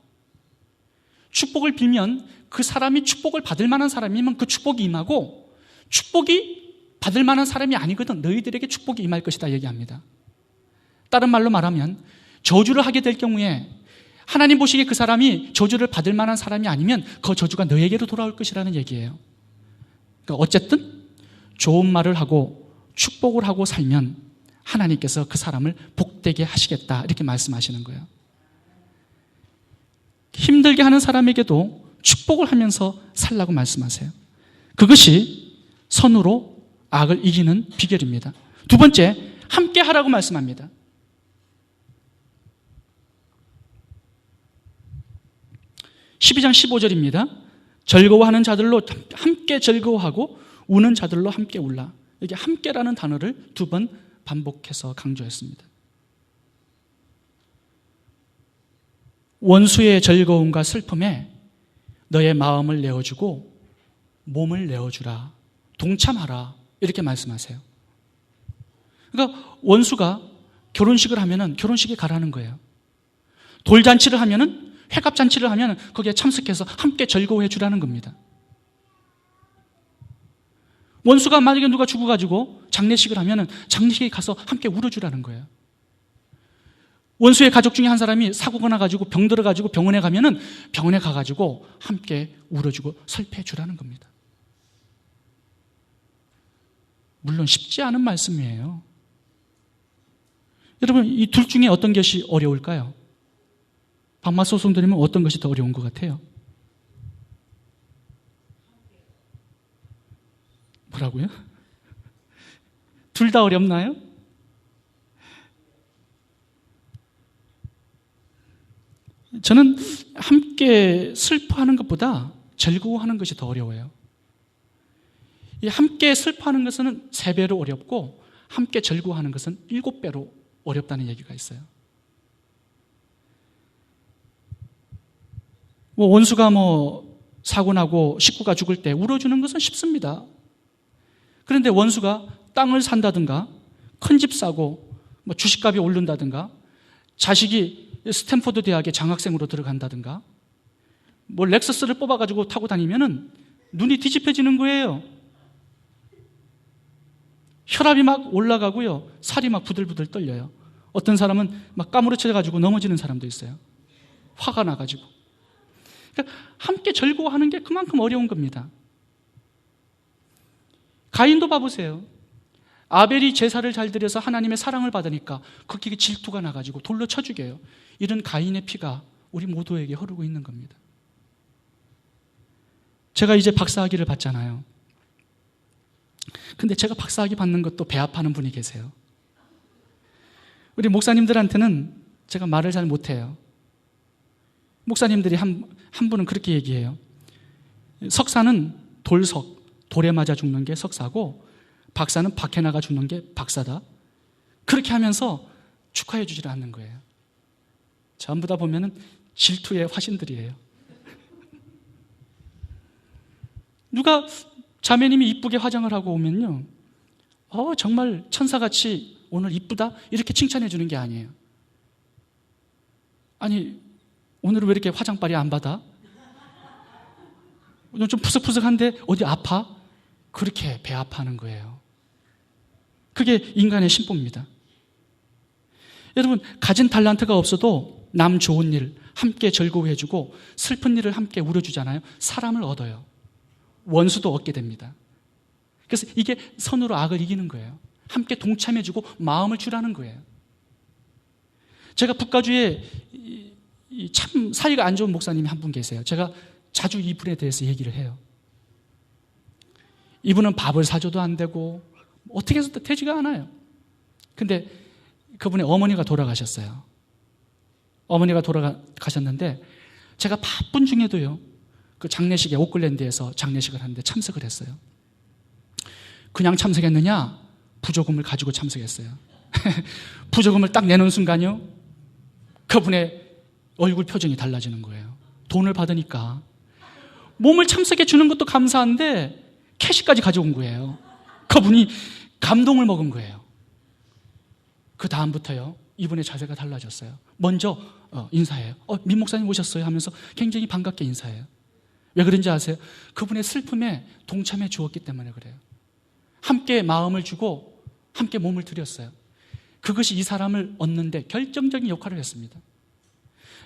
축복을 빌면 그 사람이 축복을 받을 만한 사람이면 그 축복이 임하고 축복이 받을 만한 사람이 아니거든 너희들에게 축복이 임할 것이다 얘기합니다. 다른 말로 말하면 저주를 하게 될 경우에 하나님 보시기에 그 사람이 저주를 받을 만한 사람이 아니면 그 저주가 너에게로 돌아올 것이라는 얘기예요. 그러니까 어쨌든 좋은 말을 하고 축복을 하고 살면 하나님께서 그 사람을 복되게 하시겠다 이렇게 말씀하시는 거예요. 힘들게 하는 사람에게도 축복을 하면서 살라고 말씀하세요. 그것이 선으로 악을 이기는 비결입니다. 두 번째, 함께 하라고 말씀합니다. (12장 15절입니다) 즐거워하는 자들로 함께 즐거워하고 우는 자들로 함께 울라. 여기 함께라는 단어를 2번 반복해서 강조했습니다. 원수의 즐거움과 슬픔에 너의 마음을 내어주고 몸을 내어주라. 동참하라. 이렇게 말씀하세요. 그러니까 원수가 결혼식을 하면은 결혼식에 가라는 거예요. 돌잔치를 하면은 회갑잔치를 하면 거기에 참석해서 함께 즐거워해 주라는 겁니다. 원수가 만약에 누가 죽어가지고 장례식을 하면 장례식에 가서 함께 울어주라는 거예요. 원수의 가족 중에 한 사람이 사고가 나가지고 병 들어가지고 병원에 가면은 병원에 가가지고 함께 울어주고 설패해 주라는 겁니다. 물론 쉽지 않은 말씀이에요. 여러분, 이 둘 중에 어떤 것이 어려울까요? 반마 소송드리면 어떤 것이 더 어려운 것 같아요? 뭐라고요? 둘 다 어렵나요? 저는 함께 슬퍼하는 것보다 즐거워하는 것이 더 어려워요. 이 함께 슬퍼하는 것은 3배로 어렵고 함께 즐거워하는 것은 7배로 어렵다는 얘기가 있어요. 원수가 사고 나고 식구가 죽을 때 울어주는 것은 쉽습니다. 그런데 원수가 땅을 산다든가 큰 집 사고 주식값이 오른다든가 자식이 스탠포드 대학에 장학생으로 들어간다든가 렉서스를 뽑아가지고 타고 다니면은 눈이 뒤집혀지는 거예요. 혈압이 막 올라가고요. 살이 막 부들부들 떨려요. 어떤 사람은 막 까무러쳐가지고 넘어지는 사람도 있어요. 화가 나가지고. 그러니까 함께 즐거워하는 게 그만큼 어려운 겁니다. 가인도 봐보세요. 아벨이 제사를 잘 드려서 하나님의 사랑을 받으니까 거기에 질투가 나가지고 돌로 쳐 죽여요. 이런 가인의 피가 우리 모두에게 흐르고 있는 겁니다. 제가 이제 박사학위를 받잖아요. 근데 제가 박사학위 받는 것도 배 아파하는 분이 계세요. 우리 목사님들한테는 제가 말을 잘 못해요. 목사님들이 한 분은 그렇게 얘기해요. 석사는 돌에 맞아 죽는 게 석사고 박사는 밖에 나가 죽는 게 박사다. 그렇게 하면서 축하해 주지를 않는 거예요. 전부 다 보면은 질투의 화신들이에요. 누가 자매님이 이쁘게 화장을 하고 오면요, 정말 천사같이 오늘 이쁘다 이렇게 칭찬해 주는 게 아니에요. 아니, 오늘은 왜 이렇게 화장빨이 안 받아? 오늘 좀 푸석푸석한데 어디 아파? 그렇게 배 아파하는 거예요. 그게 인간의 심보입니다. 여러분, 가진 달란트가 없어도 남 좋은 일 함께 즐거워해주고 슬픈 일을 함께 울어주잖아요. 사람을 얻어요. 원수도 얻게 됩니다. 그래서 이게 선으로 악을 이기는 거예요. 함께 동참해주고 마음을 주라는 거예요. 제가 북가주에 참 사이가 안 좋은 목사님이 한 분 계세요. 제가 자주 이분에 대해서 얘기를 해요. 이분은 밥을 사줘도 안 되고 어떻게 해서도 되지가 않아요. 근데 그분의 어머니가 돌아가셨어요. 어머니가 돌아가셨는데 제가 바쁜 중에도요, 그 장례식에 오클랜드에서 장례식을 하는데 참석을 했어요. 그냥 참석했느냐? 부조금을 가지고 참석했어요. 부조금을 딱 내놓은 순간요, 그분의 얼굴 표정이 달라지는 거예요. 돈을 받으니까. 몸을 참석해 주는 것도 감사한데 캐시까지 가져온 거예요. 그분이 감동을 먹은 거예요. 그 다음부터요, 이분의 자세가 달라졌어요. 먼저 인사해요. 민 목사님 오셨어요 하면서 굉장히 반갑게 인사해요. 왜 그런지 아세요? 그분의 슬픔에 동참해 주었기 때문에 그래요. 함께 마음을 주고 함께 몸을 드렸어요. 그것이 이 사람을 얻는데 결정적인 역할을 했습니다.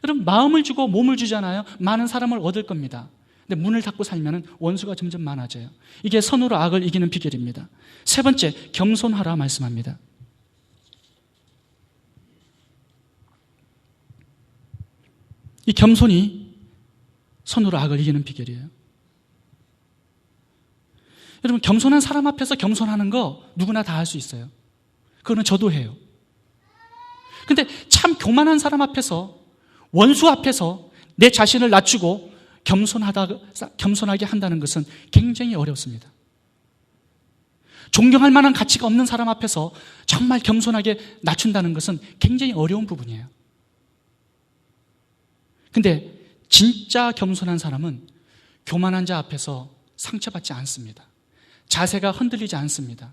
여러분, 마음을 주고 몸을 주잖아요. 많은 사람을 얻을 겁니다. 근데 문을 닫고 살면 원수가 점점 많아져요. 이게 선으로 악을 이기는 비결입니다. 3번째, 겸손하라 말씀합니다. 이 겸손이 선으로 악을 이기는 비결이에요. 여러분, 겸손한 사람 앞에서 겸손하는 거 누구나 다 할 수 있어요. 그거는 저도 해요. 근데 참 교만한 사람 앞에서, 원수 앞에서 내 자신을 낮추고 겸손하게 한다는 것은 굉장히 어렵습니다. 존경할 만한 가치가 없는 사람 앞에서 정말 겸손하게 낮춘다는 것은 굉장히 어려운 부분이에요. 근데 진짜 겸손한 사람은 교만한 자 앞에서 상처받지 않습니다. 자세가 흔들리지 않습니다.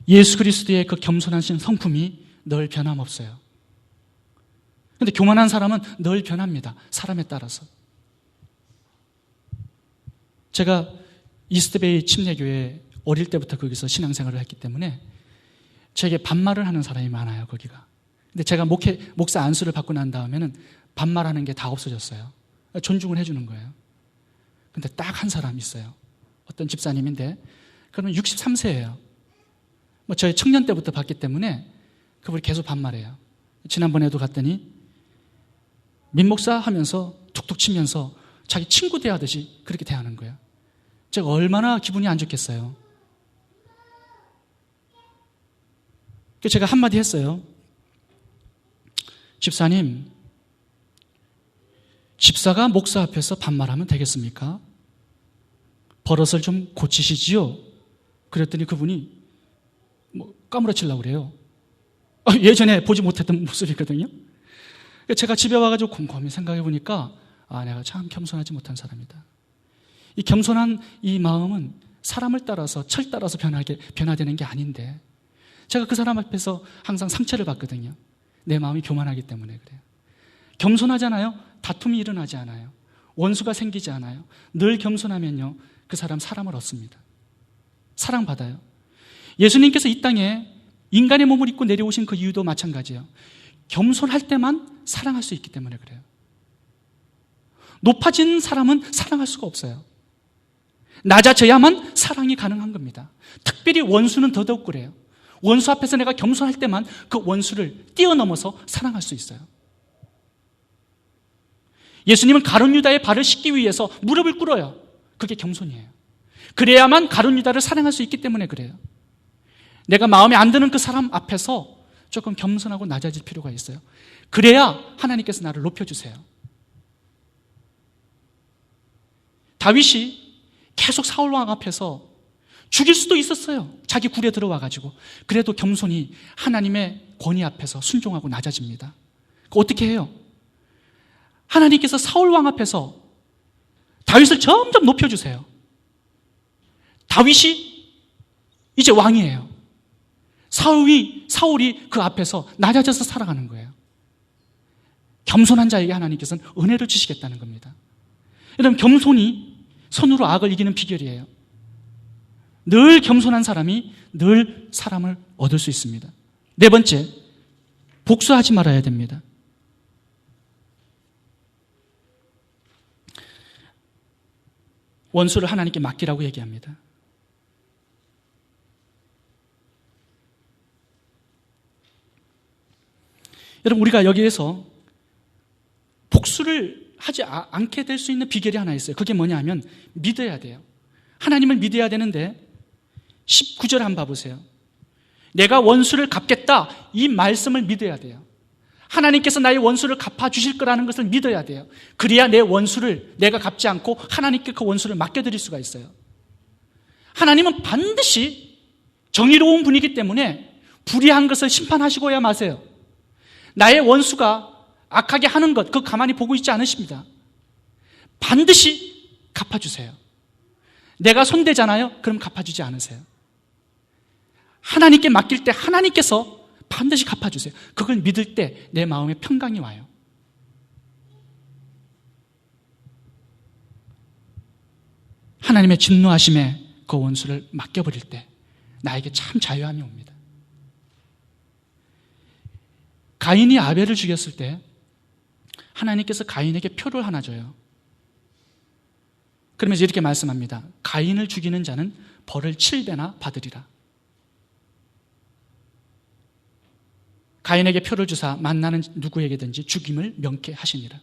예수 그리스도의 그 겸손하신 성품이 늘 변함없어요. 그런데 교만한 사람은 늘 변합니다. 사람에 따라서. 제가 이스트베이 침례교회 어릴 때부터 거기서 신앙생활을 했기 때문에 제게 반말을 하는 사람이 많아요, 거기가. 근데 제가 목사 안수를 받고 난 다음에는 반말하는 게 다 없어졌어요. 존중을 해주는 거예요. 근데 딱 한 사람 있어요. 어떤 집사님인데, 그러면 63세예요. 저희 청년 때부터 봤기 때문에 그분이 계속 반말해요. 지난번에도 갔더니 민 목사 하면서 툭툭 치면서 자기 친구 대하듯이 그렇게 대하는 거예요. 제가 얼마나 기분이 안 좋겠어요. 그래서 제가 한마디 했어요. 집사님, 집사가 목사 앞에서 반말하면 되겠습니까? 버릇을 좀 고치시지요? 그랬더니 그분이 까무러치려고 그래요. 예전에 보지 못했던 모습이거든요. 제가 집에 와가지고 곰곰이 생각해 보니까 내가 참 겸손하지 못한 사람이다. 이 겸손한 이 마음은 사람을 따라서 철 따라서 변화되는 게 아닌데 제가 그 사람 앞에서 항상 상처를 받거든요. 내 마음이 교만하기 때문에 그래요. 겸손하잖아요. 다툼이 일어나지 않아요. 원수가 생기지 않아요. 늘 겸손하면요, 그 사람 사람을 얻습니다. 사랑받아요. 예수님께서 이 땅에 인간의 몸을 입고 내려오신 그 이유도 마찬가지예요. 겸손할 때만 사랑할 수 있기 때문에 그래요. 높아진 사람은 사랑할 수가 없어요. 낮아져야만 사랑이 가능한 겁니다. 특별히 원수는 더더욱 그래요. 원수 앞에서 내가 겸손할 때만 그 원수를 뛰어넘어서 사랑할 수 있어요. 예수님은 가룟 유다의 발을 씻기 위해서 무릎을 꿇어요. 그게 겸손이에요. 그래야만 가룟 유다를 사랑할 수 있기 때문에 그래요. 내가 마음에 안 드는 그 사람 앞에서 조금 겸손하고 낮아질 필요가 있어요. 그래야 하나님께서 나를 높여주세요. 다윗이 계속 사울왕 앞에서 죽일 수도 있었어요. 자기 굴에 들어와가지고. 그래도 겸손히 하나님의 권위 앞에서 순종하고 낮아집니다. 어떻게 해요? 하나님께서 사울왕 앞에서 다윗을 점점 높여주세요. 다윗이 이제 왕이에요. 사울이 그 앞에서 낮아져서 살아가는 거예요. 겸손한 자에게 하나님께서는 은혜를 주시겠다는 겁니다. 여러분, 겸손이 손으로 악을 이기는 비결이에요. 늘 겸손한 사람이 늘 사람을 얻을 수 있습니다. 네 번째, 복수하지 말아야 됩니다. 원수를 하나님께 맡기라고 얘기합니다. 여러분, 우리가 여기에서 복수를 하지 않게 될 수 있는 비결이 하나 있어요. 그게 뭐냐 하면 믿어야 돼요. 하나님을 믿어야 되는데 19절 한번 봐보세요. 내가 원수를 갚겠다, 이 말씀을 믿어야 돼요. 하나님께서 나의 원수를 갚아주실 거라는 것을 믿어야 돼요. 그래야 내 원수를 내가 갚지 않고 하나님께 그 원수를 맡겨드릴 수가 있어요. 하나님은 반드시 정의로운 분이기 때문에 불의한 것을 심판하시고야 마세요. 나의 원수가 악하게 하는 것, 그거 가만히 보고 있지 않으십니다. 반드시 갚아주세요. 내가 손대잖아요? 그럼 갚아주지 않으세요. 하나님께 맡길 때 하나님께서 반드시 갚아주세요. 그걸 믿을 때 내 마음에 평강이 와요. 하나님의 진노하심에 그 원수를 맡겨버릴 때 나에게 참 자유함이 옵니다. 가인이 아벨을 죽였을 때 하나님께서 가인에게 표를 하나 줘요. 그러면서 이렇게 말씀합니다. 가인을 죽이는 자는 벌을 7배나 받으리라. 가인에게 표를 주사 만나는 누구에게든지 죽임을 명쾌하시니라.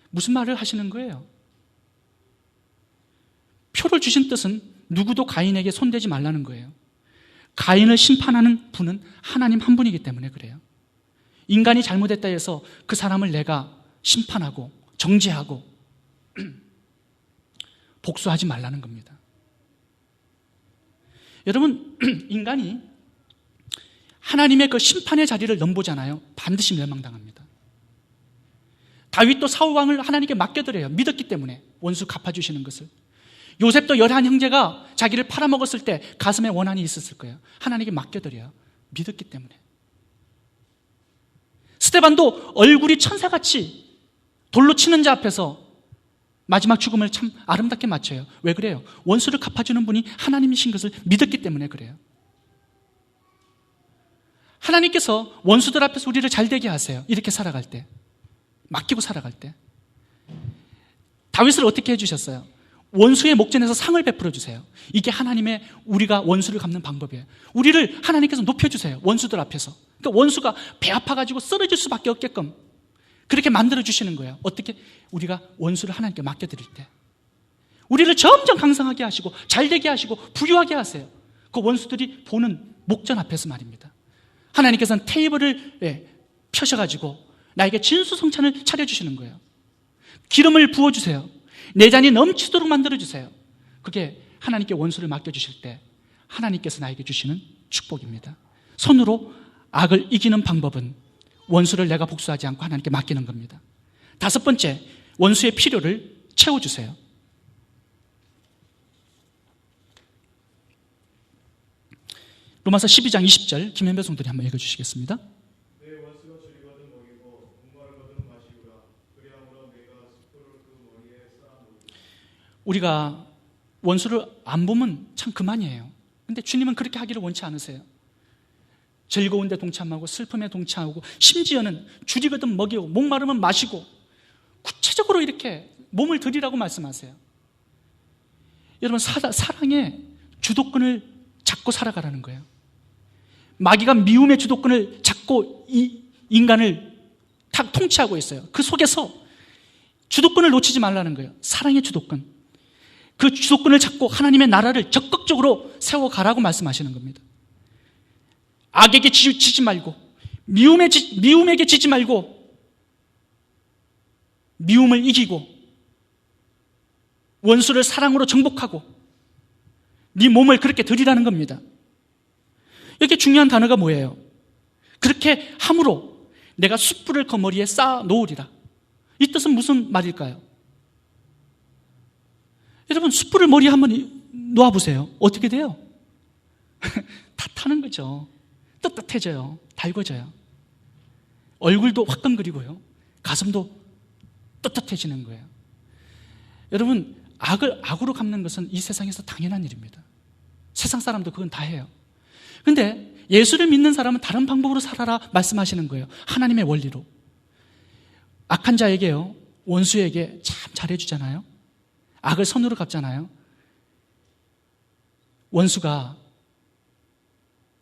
무슨 말을 하시는 거예요? 표를 주신 뜻은 누구도 가인에게 손대지 말라는 거예요. 가인을 심판하는 분은 하나님 한 분이기 때문에 그래요. 인간이 잘못했다 해서 그 사람을 내가 심판하고 정죄하고 복수하지 말라는 겁니다. 여러분, 인간이 하나님의 그 심판의 자리를 넘보잖아요. 반드시 멸망당합니다. 다윗도 사울왕을 하나님께 맡겨드려요. 믿었기 때문에 원수 갚아주시는 것을. 요셉도 11 형제가 자기를 팔아먹었을 때 가슴에 원한이 있었을 거예요. 하나님께 맡겨드려요. 믿었기 때문에. 스데반도 얼굴이 천사같이 돌로 치는 자 앞에서 마지막 죽음을 참 아름답게 마쳐요. 왜 그래요? 원수를 갚아주는 분이 하나님이신 것을 믿었기 때문에 그래요. 하나님께서 원수들 앞에서 우리를 잘되게 하세요. 이렇게 살아갈 때, 맡기고 살아갈 때. 다윗을 어떻게 해주셨어요? 원수의 목전에서 상을 베풀어 주세요. 이게 하나님의 우리가 원수를 갚는 방법이에요. 우리를 하나님께서 높여주세요. 원수들 앞에서. 그러니까 원수가 배 아파가지고 쓰러질 수밖에 없게끔 그렇게 만들어주시는 거예요. 어떻게? 우리가 원수를 하나님께 맡겨드릴 때. 우리를 점점 강성하게 하시고 잘되게 하시고 부유하게 하세요. 그 원수들이 보는 목전 앞에서 말입니다. 하나님께서는 테이블을 펴셔가지고 나에게 진수성찬을 차려주시는 거예요. 기름을 부어주세요. 내 잔이 넘치도록 만들어주세요. 그게 하나님께 원수를 맡겨주실 때 하나님께서 나에게 주시는 축복입니다. 손으로 악을 이기는 방법은 원수를 내가 복수하지 않고 하나님께 맡기는 겁니다. 5번째, 원수의 필요를 채워주세요. 로마서 12장 20절 김현배 성도님 한번 읽어주시겠습니다. 내 원수가 줄이거든 먹이고 목마르거든 마시우라. 그리함으로 내가 숯불을 그 머리에 쌓아놓으리라. 우리가 원수를 안 보면 참 그만이에요. 근데 주님은 그렇게 하기를 원치 않으세요. 즐거운데 동참하고 슬픔에 동참하고 심지어는 줄이거든 먹이고 목마르면 마시고 구체적으로 이렇게 몸을 들이라고 말씀하세요. 여러분, 사랑의 주도권을 잡고 살아가라는 거예요. 마귀가 미움의 주도권을 잡고 이 인간을 다 통치하고 있어요. 그 속에서 주도권을 놓치지 말라는 거예요. 사랑의 주도권. 그 주도권을 잡고 하나님의 나라를 적극적으로 세워가라고 말씀하시는 겁니다. 악에게 지지 말고, 미움에게 지지 말고, 미움을 이기고, 원수를 사랑으로 정복하고, 네 몸을 그렇게 드리라는 겁니다. 여기 중요한 단어가 뭐예요? 그렇게 함으로 내가 숯불을 그 머리에 쌓아 놓으리라. 이 뜻은 무슨 말일까요? 여러분, 숯불을 머리에 한번 놓아보세요. 어떻게 돼요? 다 타는 거죠. 뜨뜻해져요. 달궈져요. 얼굴도 화끈거리고요. 가슴도 뜨뜻해지는 거예요. 여러분, 악을 악으로 갚는 것은 이 세상에서 당연한 일입니다. 세상 사람도 그건 다 해요. 근데 예수를 믿는 사람은 다른 방법으로 살아라 말씀하시는 거예요. 하나님의 원리로. 악한 자에게요, 원수에게 참 잘해주잖아요. 악을 선으로 갚잖아요. 원수가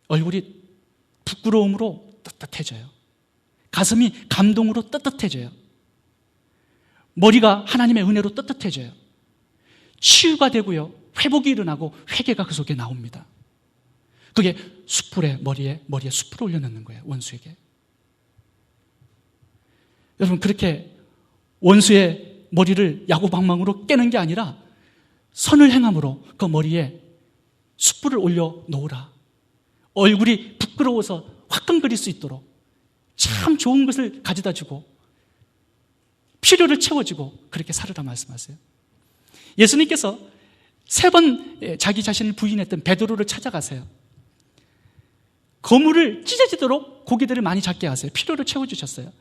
얼굴이 부끄러움으로 뜨뜻해져요. 가슴이 감동으로 뜨뜻해져요. 머리가 하나님의 은혜로 뜨뜻해져요. 치유가 되고요, 회복이 일어나고 회개가 그 속에 나옵니다. 그게 숯불에 머리에 숯불을 올려놓는 거예요. 원수에게. 여러분, 그렇게 원수의 머리를 야구방망으로 깨는 게 아니라 선을 행함으로 그 머리에 숯불을 올려놓으라. 얼굴이 부끄러워서 화끈거릴 수 있도록 참 좋은 것을 가져다 주고 필요를 채워주고 그렇게 살으라 말씀하세요. 예수님께서 3번 자기 자신을 부인했던 베드로를 찾아가세요. 거물을 찢어지도록 고기들을 많이 잡게 하세요. 필요를 채워주셨어요.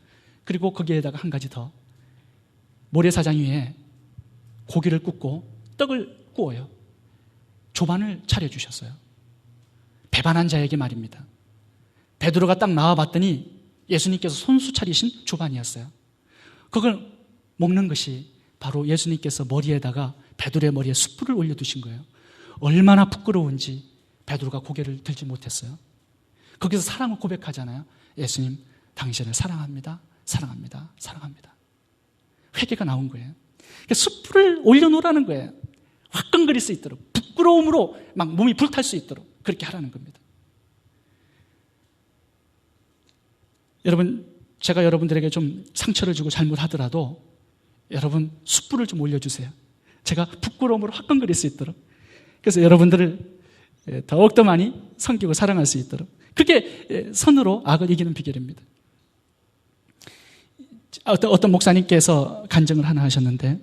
그리고 거기에다가 한 가지 더, 모래사장 위에 고기를 굽고 떡을 구워요. 조반을 차려주셨어요. 배반한 자에게 말입니다. 베드로가 딱 나와봤더니 예수님께서 손수 차리신 조반이었어요. 그걸 먹는 것이 바로 예수님께서 머리에다가 베드로의 머리에 숯불을 올려두신 거예요. 얼마나 부끄러운지 베드로가 고개를 들지 못했어요. 거기서 사랑을 고백하잖아요. 예수님, 당신을 사랑합니다. 사랑합니다. 사랑합니다. 회개가 나온 거예요. 숯불을 올려놓으라는 거예요. 화끈거릴 수 있도록, 부끄러움으로 막 몸이 불탈 수 있도록 그렇게 하라는 겁니다. 여러분, 제가 여러분들에게 좀 상처를 주고 잘못하더라도 여러분 숯불을 좀 올려주세요. 제가 부끄러움으로 화끈거릴 수 있도록. 그래서 여러분들을 더욱더 많이 섬기고 사랑할 수 있도록. 그게 선으로 악을 이기는 비결입니다. 어떤 목사님께서 간증을 하나 하셨는데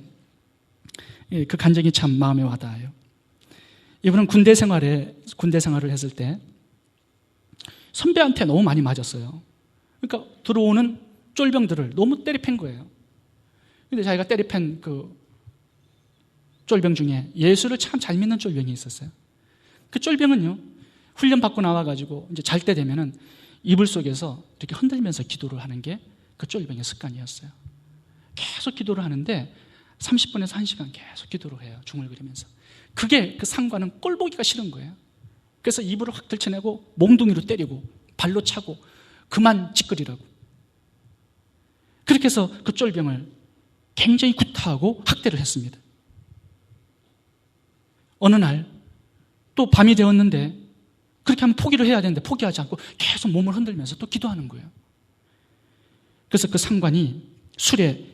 그 간증이 참 마음에 와닿아요. 이분은 군대 생활을 했을 때 선배한테 너무 많이 맞았어요. 그러니까 들어오는 쫄병들을 너무 때리팬 거예요. 근데 자기가 때리팬 그 쫄병 중에 예수를 참 잘 믿는 쫄병이 있었어요. 그 쫄병은요, 훈련 받고 나와가지고 이제 잘 때 되면은 이불 속에서 이렇게 흔들면서 기도를 하는 게 그 쫄병의 습관이었어요. 계속 기도를 하는데 30분에서 1시간 계속 기도를 해요. 중얼거리면서. 그게 그 상관은 꼴보기가 싫은 거예요. 그래서 이불을 확 들쳐내고 몽둥이로 때리고 발로 차고 그만 찌끄리라고. 그렇게 해서 그 쫄병을 굉장히 구타하고 학대를 했습니다. 어느 날 또 밤이 되었는데 그렇게 하면 포기를 해야 되는데 포기하지 않고 계속 몸을 흔들면서 또 기도하는 거예요. 그래서 그 상관이 술에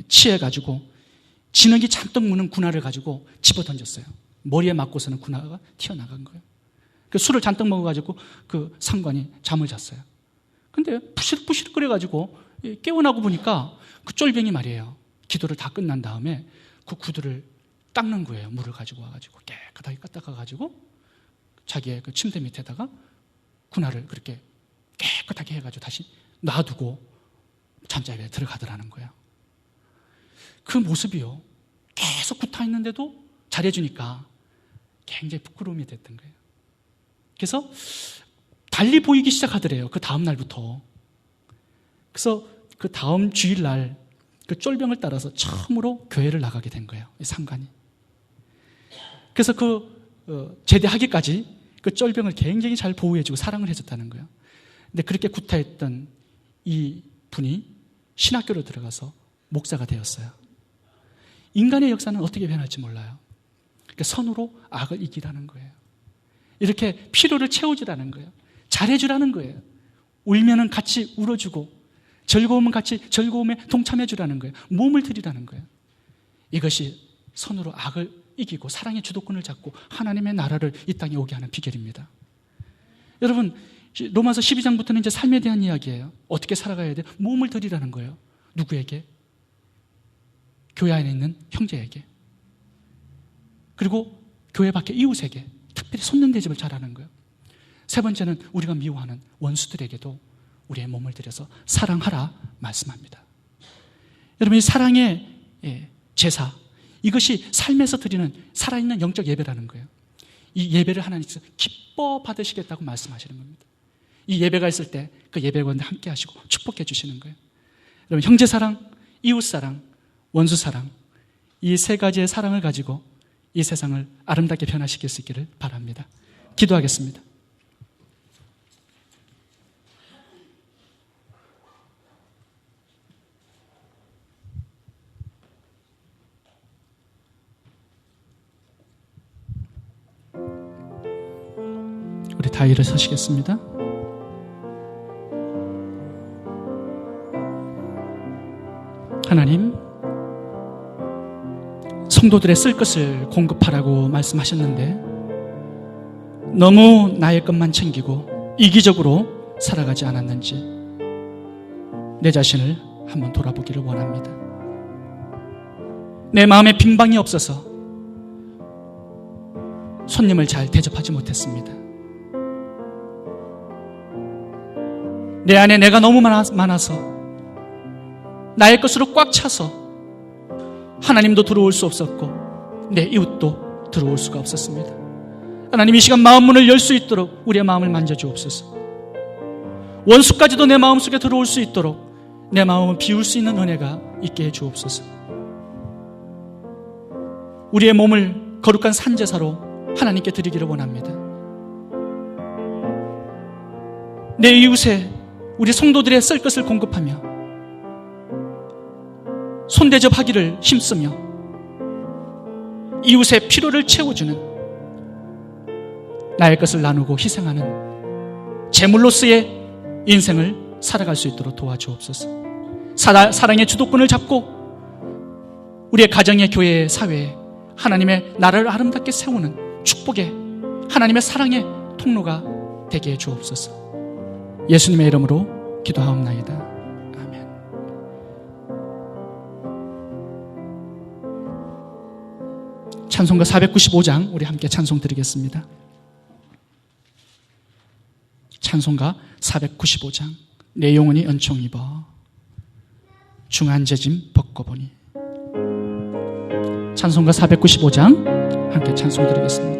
취해가지고 진흙이 잔뜩 무는 군화를 가지고 집어 던졌어요. 머리에 맞고서는 군화가 튀어나간 거예요. 그 술을 잔뜩 먹어가지고 그 상관이 잠을 잤어요. 근데 부시럭부시럭 거려가지고 깨어나고 보니까 그 쫄병이 말이에요. 기도를 다 끝난 다음에 그 구두를 닦는 거예요. 물을 가지고 와가지고 깨끗하게 닦아가지고 자기의 그 침대 밑에다가 군화를 그렇게 깨끗하게 해가지고 다시 놔두고 잠자리에 들어가더라는 거예요. 그 모습이요. 계속 구타 있는데도 잘해주니까 굉장히 부끄러움이 됐던 거예요. 그래서 달리 보이기 시작하더래요. 그 다음 날부터. 그래서 그 다음 주일날 그 쫄병을 따라서 처음으로 교회를 나가게 된 거예요. 이 상관이. 그래서 제대하기까지 그 쫄병을 굉장히 잘 보호해주고 사랑을 해줬다는 거예요. 근데 그렇게 구타했던 이 분이 신학교로 들어가서 목사가 되었어요. 인간의 역사는 어떻게 변할지 몰라요. 그러니까 선으로 악을 이기라는 거예요. 이렇게 필요를 채워주라는 거예요. 잘해주라는 거예요. 울면은 같이 울어주고 즐거우면 같이 즐거움에 동참해주라는 거예요. 몸을 들이라는 거예요. 이것이 선으로 악을 이기고 사랑의 주도권을 잡고 하나님의 나라를 이 땅에 오게 하는 비결입니다. 여러분, 로마서 12장부터는 이제 삶에 대한 이야기예요. 어떻게 살아가야 돼요? 몸을 들이라는 거예요. 누구에게? 교회 안에 있는 형제에게. 그리고 교회 밖의 이웃에게. 특별히 손님 대접을 잘하는 거예요. 세 번째는 우리가 미워하는 원수들에게도 우리의 몸을 들여서 사랑하라 말씀합니다. 여러분, 이 사랑의 제사, 이것이 삶에서 드리는 살아있는 영적 예배라는 거예요. 이 예배를 하나님께서 기뻐 받으시겠다고 말씀하시는 겁니다. 이 예배가 있을 때 그 예배관들 함께 하시고 축복해 주시는 거예요. 여러분, 형제사랑, 이웃사랑, 원수사랑, 이 세 가지의 사랑을 가지고 이 세상을 아름답게 변화시킬 수 있기를 바랍니다. 기도하겠습니다. 우리 다 일어서시겠습니다. 하나님, 성도들의 쓸 것을 공급하라고 말씀하셨는데 너무 나의 것만 챙기고 이기적으로 살아가지 않았는지 내 자신을 한번 돌아보기를 원합니다. 내 마음에 빈방이 없어서 손님을 잘 대접하지 못했습니다. 내 안에 내가 너무 많아서 나의 것으로 꽉 차서 하나님도 들어올 수 없었고 내 이웃도 들어올 수가 없었습니다. 하나님, 이 시간 마음 문을 열 수 있도록 우리의 마음을 만져주옵소서. 원수까지도 내 마음속에 들어올 수 있도록 내 마음을 비울 수 있는 은혜가 있게 해주옵소서. 우리의 몸을 거룩한 산제사로 하나님께 드리기를 원합니다. 내 이웃에 우리 성도들의 쓸 것을 공급하며 손대접하기를 힘쓰며 이웃의 필요를 채워주는 나의 것을 나누고 희생하는 제물로서의 인생을 살아갈 수 있도록 도와주옵소서. 사랑의 주도권을 잡고 우리의 가정의 교회의 사회에 하나님의 나라를 아름답게 세우는 축복의 하나님의 사랑의 통로가 되게 해 주옵소서. 예수님의 이름으로 기도하옵나이다. 찬송가 495장 우리 함께 찬송 드리겠습니다. 찬송가 495장. 내 영혼이 은총 입어 중한 재짐 벗고 보니. 찬송가 495장 함께 찬송 드리겠습니다.